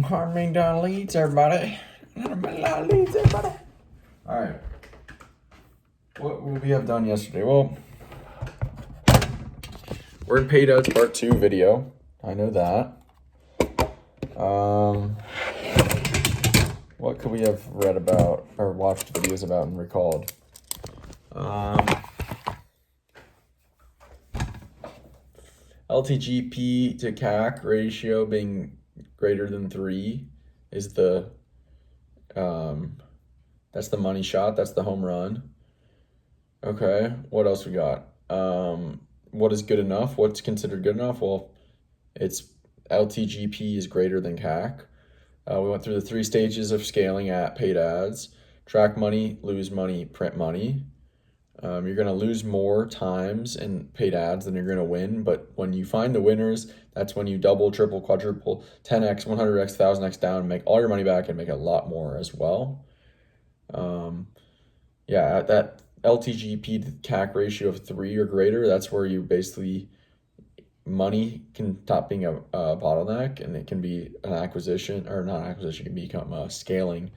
$100 million leads, everybody. $100 million leads, everybody. All right. What would we have done yesterday? Well, we're in paid ads part 2 video. I know that. What could we have read about or watched videos about and recalled? LTGP to CAC ratio being greater than 3 is the that's the money shot, that's the home run. Okay, what else we got? What is good enough? What's considered good enough? Well, it's LTGP is greater than CAC. We went through the 3 stages of scaling at paid ads: track money, lose money, print money. You're going to lose more times in paid ads than you're going to win, but when you find the winners, that's when you double, triple, quadruple, 10x, 100x, 1000x down, make all your money back and make a lot more as well. Yeah, at that LTGP to CAC ratio of 3 or greater, that's where you basically money can stop being a bottleneck, and it can be an acquisition, or not acquisition, it can become a scaling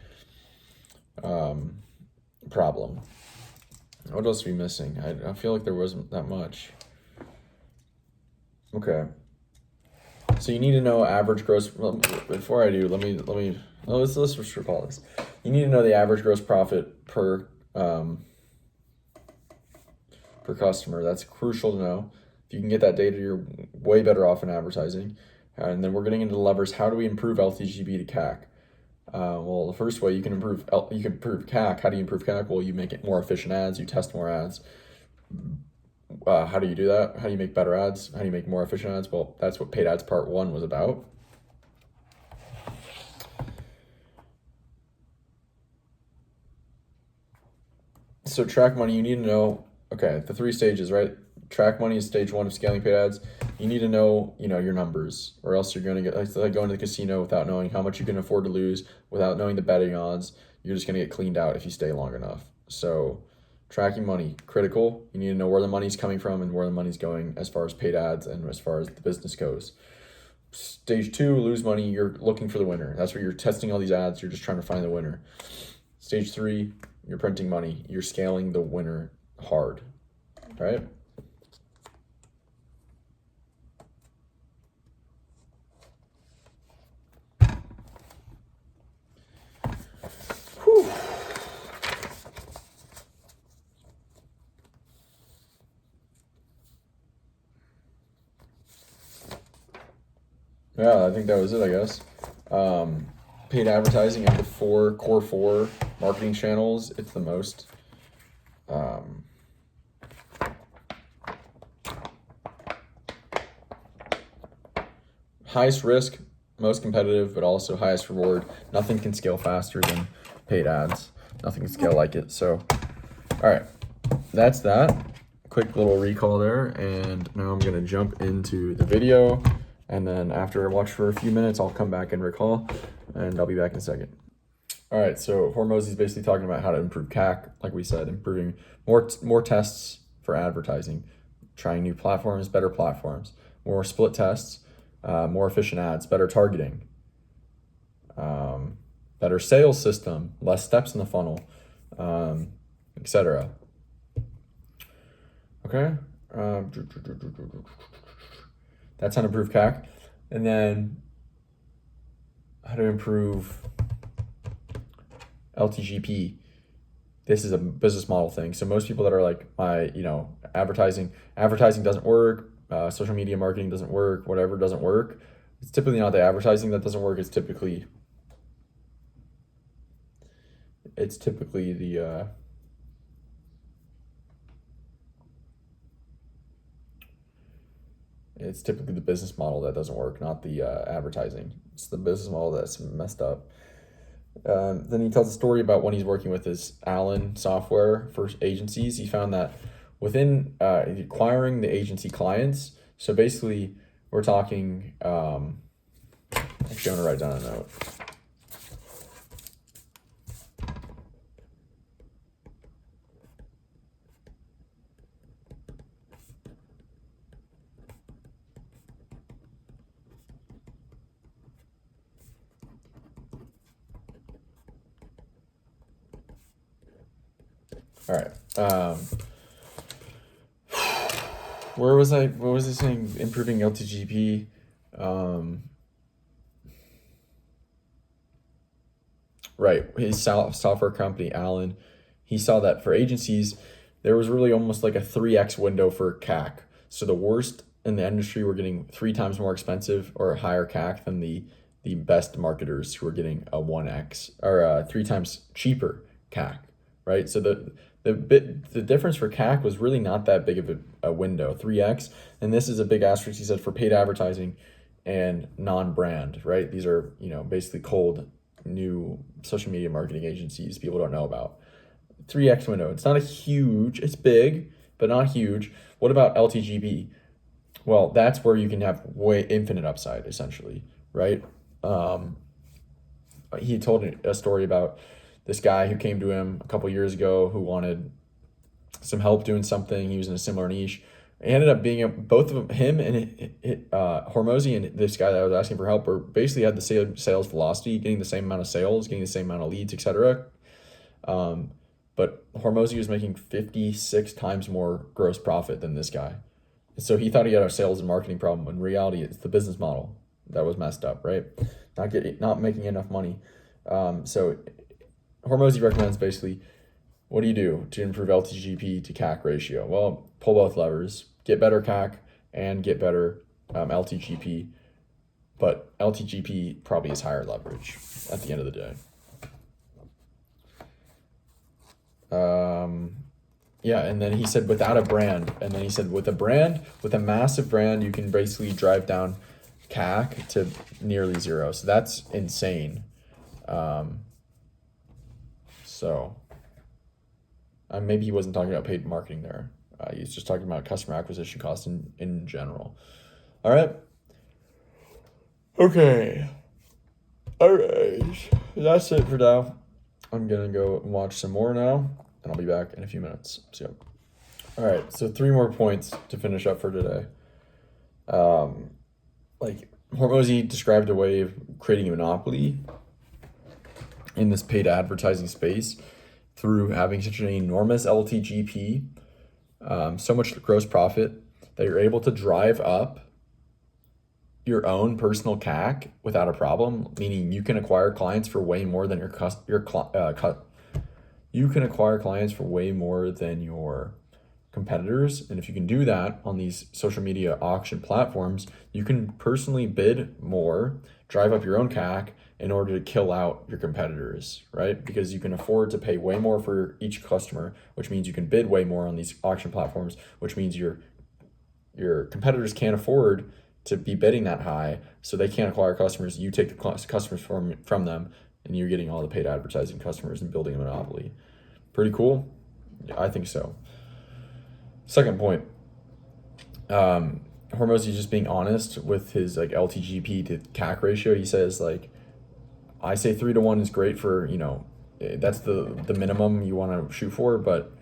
problem. What else are we missing? I feel like there wasn't that much. Okay. So you need to know average gross. Well, before I do, let's recall this. You need to know the average gross profit per customer. That's crucial to know. If you can get that data, you're way better off in advertising. And then we're getting into the levers. How do we improve LTGP to CAC? Well, the first way you can improve CAC. How do you improve CAC? Well, you make it more efficient ads. You test more ads. How do you do that? How do you make better ads? How do you make more efficient ads? Well, that's what paid ads part 1 was about. So track money, you need to know, okay, the 3 stages, right? Track money is stage 1 of scaling paid ads. You need to know, your numbers, or else you're going to get like going to the casino without knowing how much you can afford to lose, without knowing the betting odds. You're just going to get cleaned out if you stay long enough. So tracking money, critical. You need to know where the money's coming from and where the money's going as far as paid ads and as far as the business goes. Stage 2, lose money. You're looking for the winner. That's where you're testing all these ads. You're just trying to find the winner. Stage 3, you're printing money. You're scaling the winner hard, right? Whew. Yeah, I think that was it, I guess. Paid advertising of the core four marketing channels, it's the most highest risk, most competitive, but also highest reward. Nothing can scale faster than paid ads. Nothing can scale like it. So, all right, that's that. Quick little recall there, and now I'm gonna jump into the video, and then after I watch for a few minutes, I'll come back and recall, and I'll be back in a second. All right, so Hormozy is basically talking about how to improve CAC, like we said, improving more tests for advertising, trying new platforms, better platforms, more split tests, more efficient ads, better targeting, better sales system, less steps in the funnel, etc. Okay, that's how to improve CAC, and then how to improve LTGP. This is a business model thing. So most people that are like, advertising doesn't work, social media marketing doesn't work, whatever doesn't work. It's typically not the advertising that doesn't work. It's typically the business model that doesn't work, not the advertising. It's the business model that's messed up. Then he tells a story about when he's working with his Allen software for agencies. He found that within acquiring the agency clients, so basically we're talking, actually I'm gonna write down a note. All right. Where was I? What was I saying? Improving LTGP. Right. His software company, Alan, he saw that for agencies, there was really almost like a 3x window for CAC. So the worst in the industry were getting 3 times more expensive or a higher CAC than the best marketers who were getting a 1x or 3 times cheaper CAC, right? So the difference for CAC was really not that big of a window, 3x. And this is a big asterisk, he said, for paid advertising and non-brand, right? These are, basically cold new social media marketing agencies people don't know about. 3x window. It's not it's big, but not huge. What about LTGP? Well, that's where you can have way infinite upside, essentially, right? He told a story about this guy who came to him a couple years ago who wanted some help doing something. He was in a similar niche. It ended up being both of them, him and Hormozy and this guy that I was asking for help, were basically had the sales velocity, getting the same amount of sales, getting the same amount of leads, etc. But Hormozy was making 56 times more gross profit than this guy. So he thought he had a sales and marketing problem. In reality, it's the business model that was messed up, right? Not making enough money. So Hormozy recommends basically, what do you do to improve LTGP to CAC ratio? Well, pull both levers, get better CAC and get better LTGP. But LTGP probably is higher leverage at the end of the day. Yeah, and then he said without a brand, and then he said with a massive brand, you can basically drive down CAC to nearly zero. So that's insane. Maybe he wasn't talking about paid marketing there. He's just talking about customer acquisition costs in general. All right. Okay. All right. That's it for now. I'm going to go watch some more now, and I'll be back in a few minutes. So, all right. So 3 more points to finish up for today. Hormozy described a way of creating a monopoly in this paid advertising space through having such an enormous LTGP, so much gross profit that you're able to drive up your own personal CAC without a problem, meaning you can acquire clients for way more than you can acquire clients for way more than your competitors. And if you can do that on these social media auction platforms, you can personally bid more, drive up your own CAC in order to kill out your competitors, right? Because you can afford to pay way more for each customer, which means you can bid way more on these auction platforms, which means your competitors can't afford to be bidding that high, so they can't acquire customers. You take the customers from them, and you're getting all the paid advertising customers and building a monopoly. Pretty cool? Yeah, I think so. Second point, Hormozy just being honest with his LTGP to CAC ratio. He says I say 3-to-1 is great for, that's the minimum you want to shoot for, but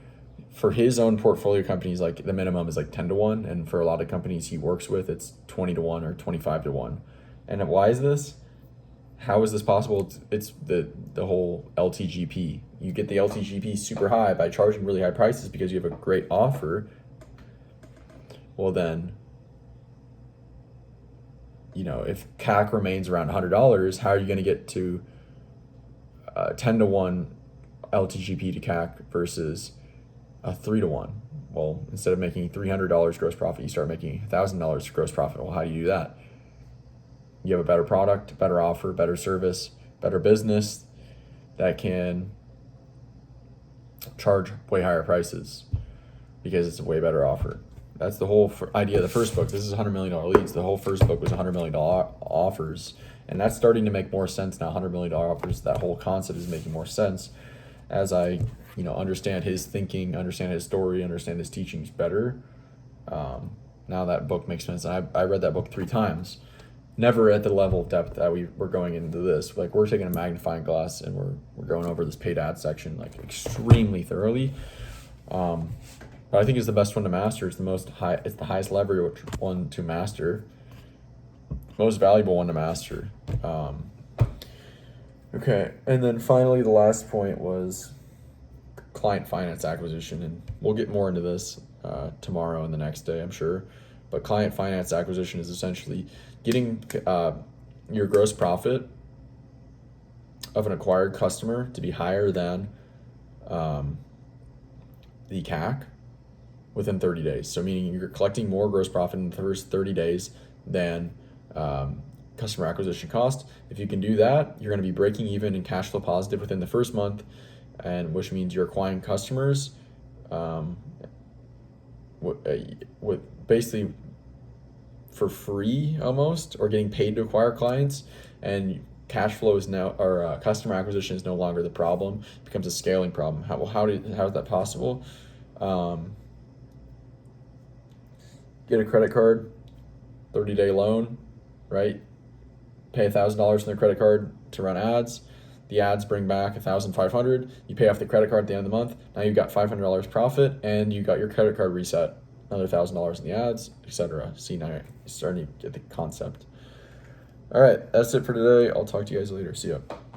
for his own portfolio companies, the minimum is 10-to-1, and for a lot of companies he works with, it's 20-to-1 or 25-to-1. And why is this? How is this possible? It's the whole LTGP. You get the LTGP super high by charging really high prices because you have a great offer. Well then, if CAC remains around $100, how are you going to get to 10-to-1 LTGP to CAC versus a 3-to-1? Well, instead of making $300 gross profit, you start making $1,000 gross profit. Well, how do you do that? You have a better product, better offer, better service, better business that can charge way higher prices because it's a way better offer. That's the whole idea of the first book. This is $100 million leads. The whole first book was $100 million offers. And that's starting to make more sense now. $100 million offers, that whole concept is making more sense as I, understand his thinking, understand his story, understand his teachings better. Now that book makes sense. I read that book 3 times. Never at the level of depth that we're going into this. We're taking a magnifying glass and we're going over this paid ad section extremely thoroughly. But I think it's the best one to master. It's the highest leverage one to master. Most valuable one to master. Okay, and then finally the last point was client finance acquisition, and we'll get more into this tomorrow and the next day, I'm sure. But client finance acquisition is essentially getting your gross profit of an acquired customer to be higher than the CAC within 30 days. So meaning you're collecting more gross profit in the first 30 days than customer acquisition cost. If you can do that, you're going to be breaking even and cash flow positive within the first month, and which means you're acquiring customers with basically for free almost, or getting paid to acquire clients, and cash flow is now, or customer acquisition is no longer the problem. It becomes a scaling problem. How is that possible? Get a credit card, 30-day loan, right? Pay $1,000 on their credit card to run ads. The ads bring back $1,500. You pay off the credit card at the end of the month. Now you've got $500 profit, and you got your credit card reset. Another $1,000 in the ads, etc. See, now you're starting to get the concept. All right, that's it for today. I'll talk to you guys later. See ya.